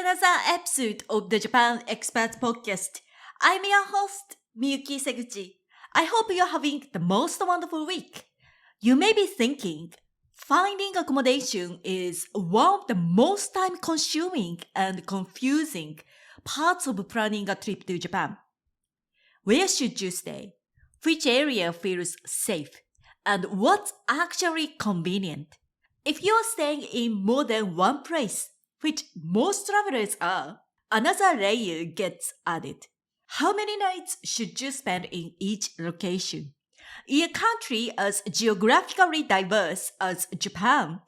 another episode of the Japan Experts Podcast. I'm your host, Miyuki Seguchi. I hope you're having the most wonderful week. You may be thinking, finding accommodation is one of the most time-consuming and confusing parts of planning a trip to Japan. Where should you stay? Which area feels safe? And what's actually convenient? If you're staying in more than one place, which most travelers are, another layer gets added. How many nights should you spend in each location? In a country as geographically diverse as Japan,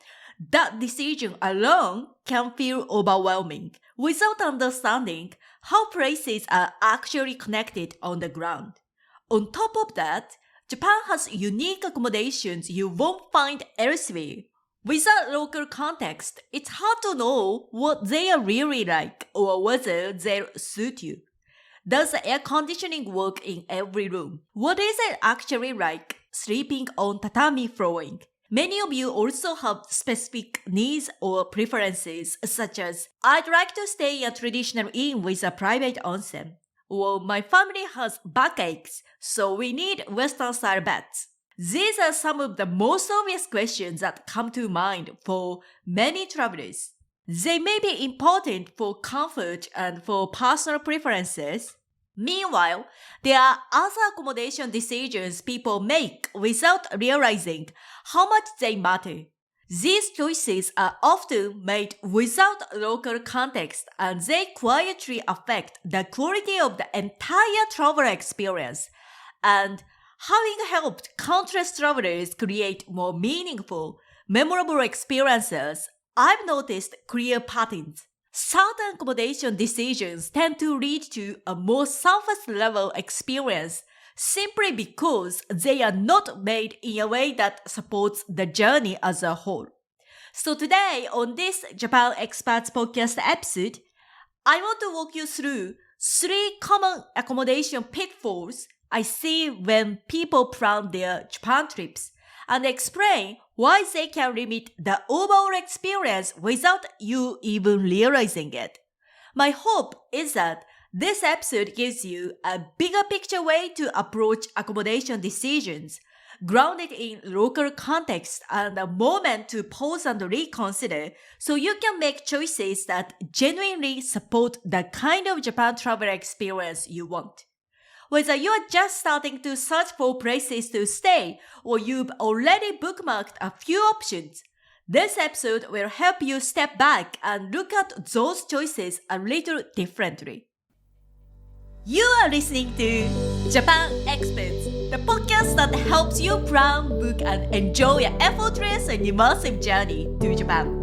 that decision alone can feel overwhelming without understanding how places are actually connected on the ground. On top of that, Japan has unique accommodations you won't find elsewhere. Without local context, it's hard to know what they are really like or whether they'll suit you. Does the air conditioning work in every room? What is it actually like sleeping on tatami flooring? Many of you also have specific needs or preferences, such as, I'd like to stay in a traditional inn with a private onsen, or my family has backaches, so we need Western-style beds. These are some of the most obvious questions that come to mind for many travelers. They may be important for comfort and for personal preferences. Meanwhile, there are other accommodation decisions people make without realizing how much they matter. These choices are often made without local context, and they quietly affect the quality of the entire travel experience. And having helped countless travelers create more meaningful, memorable experiences, I've noticed clear patterns. Certain accommodation decisions tend to lead to a more surface-level experience simply because they are not made in a way that supports the journey as a whole. So today, on this Japan Experts Podcast episode, I want to walk you through 3 common accommodation pitfalls I see when people plan their Japan trips and explain why they can limit the overall experience without you even realizing it. My hope is that this episode gives you a bigger picture way to approach accommodation decisions, grounded in local context and a moment to pause and reconsider so you can make choices that genuinely support the kind of Japan travel experience you want. Whether you're just starting to search for places to stay or you've already bookmarked a few options, this episode will help you step back and look at those choices a little differently. You are listening to Japan Experts, the podcast that helps you plan, book, and enjoy an effortless and immersive journey to Japan.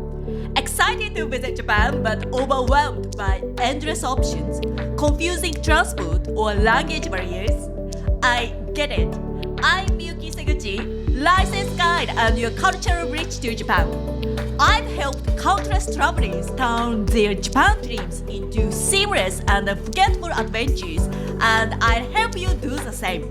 Excited to visit Japan but overwhelmed by endless options, confusing transport or language barriers? I get it. I'm Miyuki Seguchi, licensed guide and your cultural bridge to Japan. I've helped countless travelers turn their Japan dreams into seamless and unforgettable adventures, and I'll help you do the same.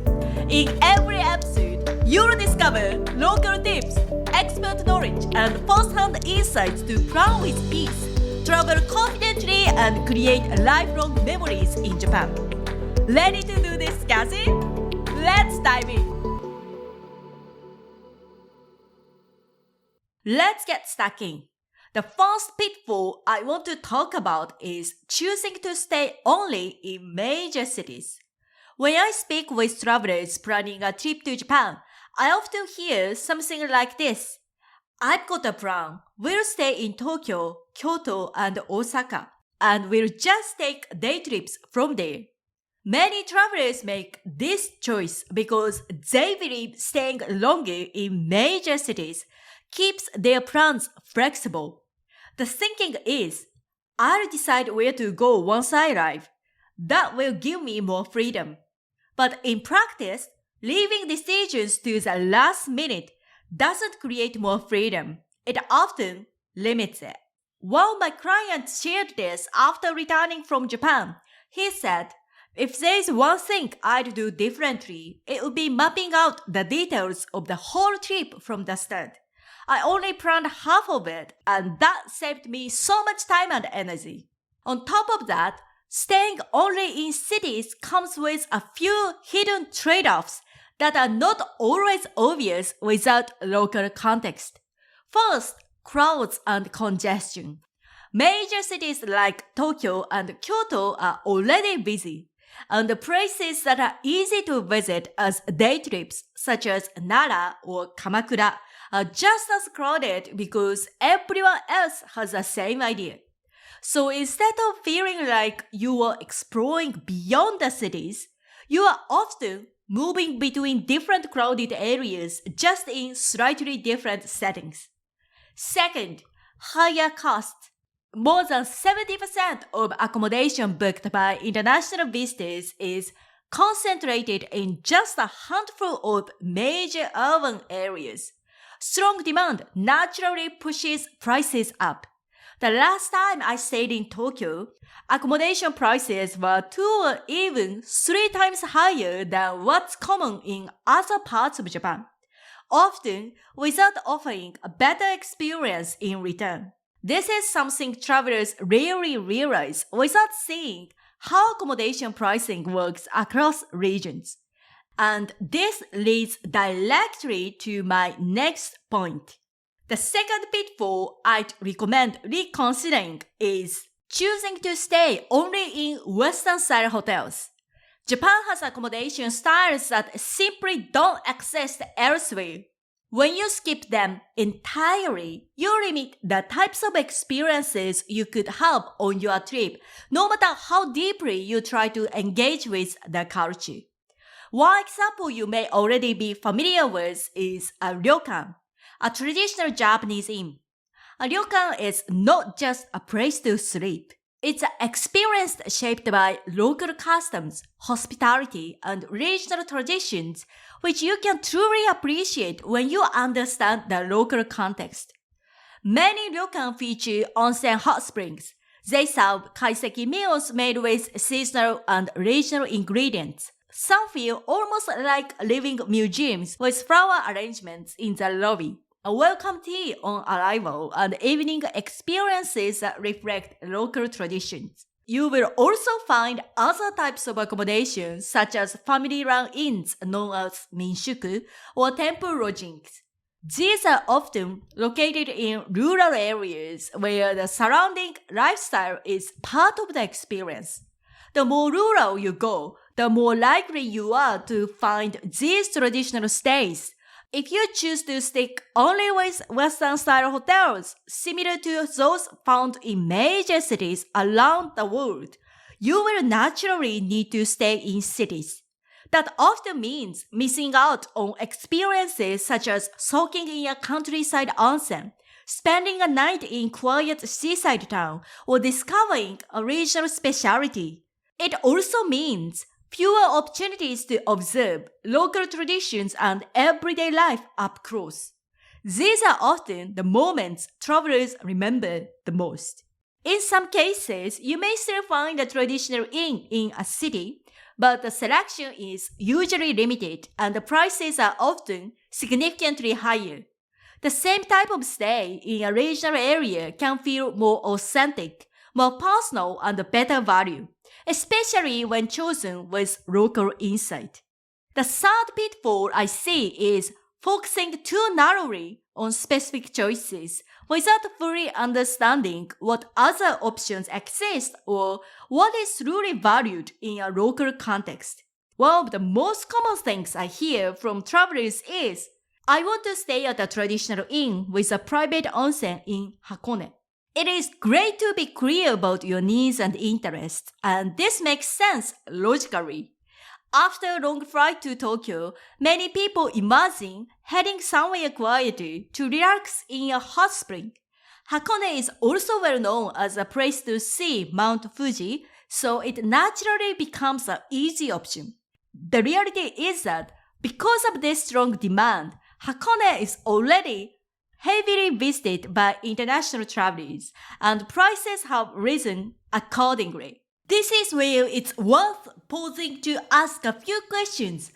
In every episode, you'll discover local tips, expert knowledge, and first-hand insights to plan with peace, travel confidently, and create lifelong memories in Japan. Ready to do this, Cassie? Let's dive in. Let's get stuck in. The first pitfall I want to talk about is choosing to stay only in major cities. When I speak with travelers planning a trip to Japan, I often hear something like this. I've got a plan. We'll stay in Tokyo, Kyoto, and Osaka, and we'll just take day trips from there. Many travelers make this choice because they believe staying longer in major cities keeps their plans flexible. The thinking is, I'll decide where to go once I arrive. That will give me more freedom. But in practice, leaving decisions to the last minute doesn't create more freedom. It often limits it. One of my clients shared this after returning from Japan. He said, if there's one thing I'd do differently, it would be mapping out the details of the whole trip from the start. I only planned half of it, and that saved me so much time and energy. On top of that, staying only in cities comes with a few hidden trade-offs that are not always obvious without local context. First, crowds and congestion. Major cities like Tokyo and Kyoto are already busy, and the places that are easy to visit as day trips, such as Nara or Kamakura, are just as crowded because everyone else has the same idea. So instead of feeling like you are exploring beyond the cities, you are often moving between different crowded areas just in slightly different settings. Second, higher costs. More than 70% of accommodation booked by international visitors is concentrated in just a handful of major urban areas. Strong demand naturally pushes prices up. The last time I stayed in Tokyo, accommodation prices were 2 or even 3 times higher than what's common in other parts of Japan, often without offering a better experience in return. This is something travelers rarely realize without seeing how accommodation pricing works across regions. And this leads directly to my next point. The second pitfall I'd recommend reconsidering is choosing to stay only in Western-style hotels. Japan has accommodation styles that simply don't exist elsewhere. When you skip them entirely, you limit the types of experiences you could have on your trip, no matter how deeply you try to engage with the culture. One example you may already be familiar with is a ryokan, a traditional Japanese inn. A ryokan is not just a place to sleep. It's an experience shaped by local customs, hospitality, and regional traditions, which you can truly appreciate when you understand the local context. Many ryokan feature onsen hot springs. They serve kaiseki meals made with seasonal and regional ingredients. Some feel almost like living museums with flower arrangements in the lobby, a welcome tea on arrival, and evening experiences that reflect local traditions. You will also find other types of accommodation such as family-run inns known as minshuku or temple lodgings. These are often located in rural areas where the surrounding lifestyle is part of the experience. The more rural you go, the more likely you are to find these traditional stays. If you choose to stick only with Western-style hotels, similar to those found in major cities around the world, you will naturally need to stay in cities. That often means missing out on experiences such as soaking in a countryside onsen, spending a night in quiet seaside town, or discovering a regional specialty. It also means fewer opportunities to observe local traditions and everyday life up close. These are often the moments travelers remember the most. In some cases, you may still find a traditional inn in a city, but the selection is usually limited and the prices are often significantly higher. The same type of stay in a regional area can feel more authentic, more personal, and better value, especially when chosen with local insight. The third pitfall I see is focusing too narrowly on specific choices without fully understanding what other options exist or what is truly valued in a local context. One of the most common things I hear from travelers is, I want to stay at a traditional inn with a private onsen in Hakone. It is great to be clear about your needs and interests, and this makes sense logically. After a long flight to Tokyo, many people imagine heading somewhere quieter to relax in a hot spring. Hakone is also well known as a place to see Mount Fuji, so it naturally becomes an easy option. The reality is that because of this strong demand, Hakone is already heavily visited by international travelers, and prices have risen accordingly. This is where it's worth pausing to ask a few questions.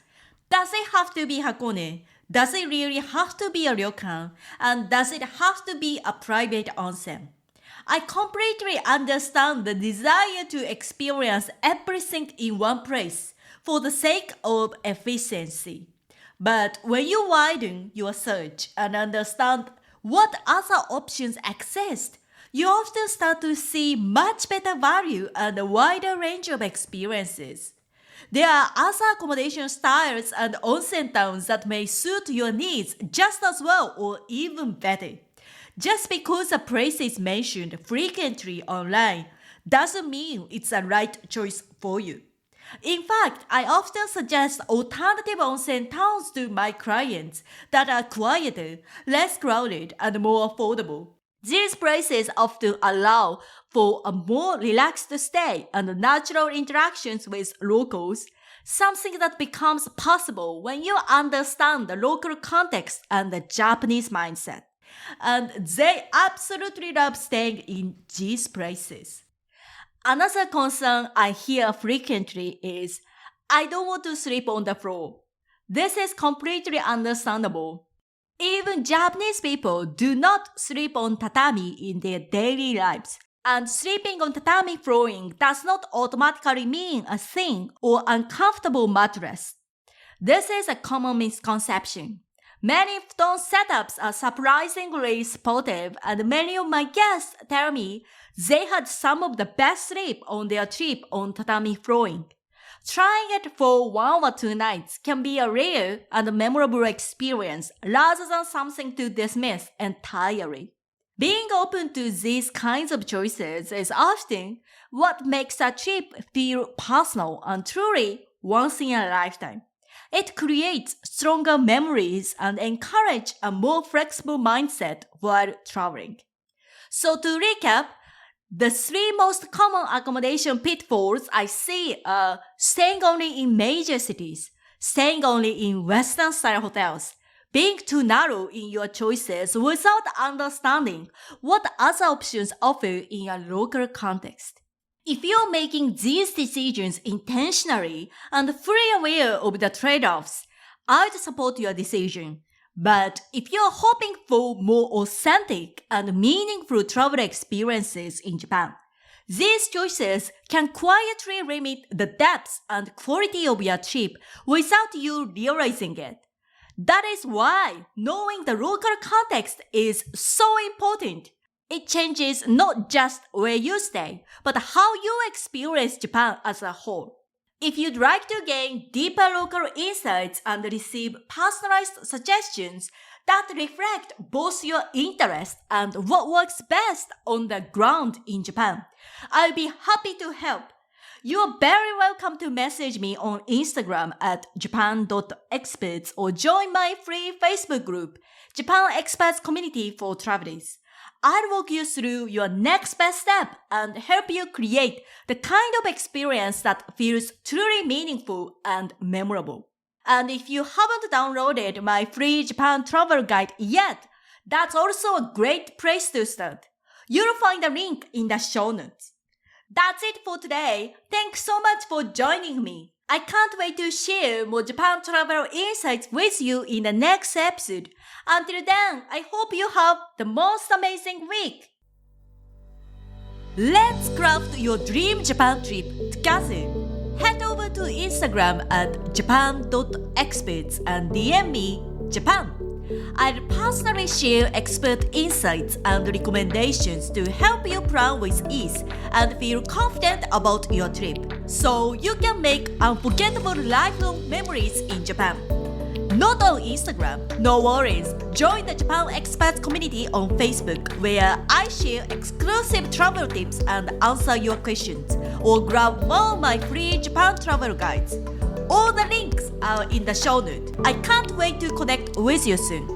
Does it have to be Hakone? Does it really have to be a ryokan? And does it have to be a private onsen? I completely understand the desire to experience everything in one place for the sake of efficiency. But when you widen your search and understand what other options exist, you often start to see much better value and a wider range of experiences. There are other accommodation styles and onsen towns that may suit your needs just as well or even better. Just because a place is mentioned frequently online doesn't mean it's the right choice for you. In fact, I often suggest alternative onsen towns to my clients that are quieter, less crowded, and more affordable. These places often allow for a more relaxed stay and natural interactions with locals, something that becomes possible when you understand the local context and the Japanese mindset. And they absolutely love staying in these places. Another concern I hear frequently is, I don't want to sleep on the floor. This is completely understandable. Even Japanese people do not sleep on tatami in their daily lives. And sleeping on tatami flooring does not automatically mean a thin or uncomfortable mattress. This is a common misconception. Many futon setups are surprisingly supportive, and many of my guests tell me they had some of the best sleep on their trip on tatami flooring. Trying it for 1 or 2 nights can be a rare and memorable experience rather than something to dismiss entirely. Being open to these kinds of choices is often what makes a trip feel personal and truly once in a lifetime. It creates stronger memories and encourages a more flexible mindset while traveling. So to recap, the 3 most common accommodation pitfalls I see are staying only in major cities, staying only in Western-style hotels, being too narrow in your choices without understanding what other options offer in a local context. If you're making these decisions intentionally and fully aware of the trade-offs, I'd support your decision. But if you're hoping for more authentic and meaningful travel experiences in Japan, these choices can quietly limit the depth and quality of your trip without you realizing it. That is why knowing the local context is so important. It changes not just where you stay, but how you experience Japan as a whole. If you'd like to gain deeper local insights and receive personalized suggestions that reflect both your interest and what works best on the ground in Japan, I'll be happy to help. You're very welcome to message me on Instagram at japan.experts or join my free Facebook group, Japan Experts Community for Travelers. I'll walk you through your next best step and help you create the kind of experience that feels truly meaningful and memorable. And if you haven't downloaded my free Japan travel guide yet, that's also a great place to start. You'll find a link in the show notes. That's it for today. Thanks so much for joining me. I can't wait to share more Japan travel insights with you in the next episode. Until then, I hope you have the most amazing week. Let's craft your dream Japan trip together. Head over to Instagram at japan.experts and DM me Japan. I'll personally share expert insights and recommendations to help you plan with ease and feel confident about your trip, so you can make unforgettable lifelong memories in Japan. Not on Instagram? No worries. Join the Japan Experts community on Facebook, where I share exclusive travel tips and answer your questions, or grab one of my free Japan travel guides. All the links are in the show notes. I can't wait to connect with you soon.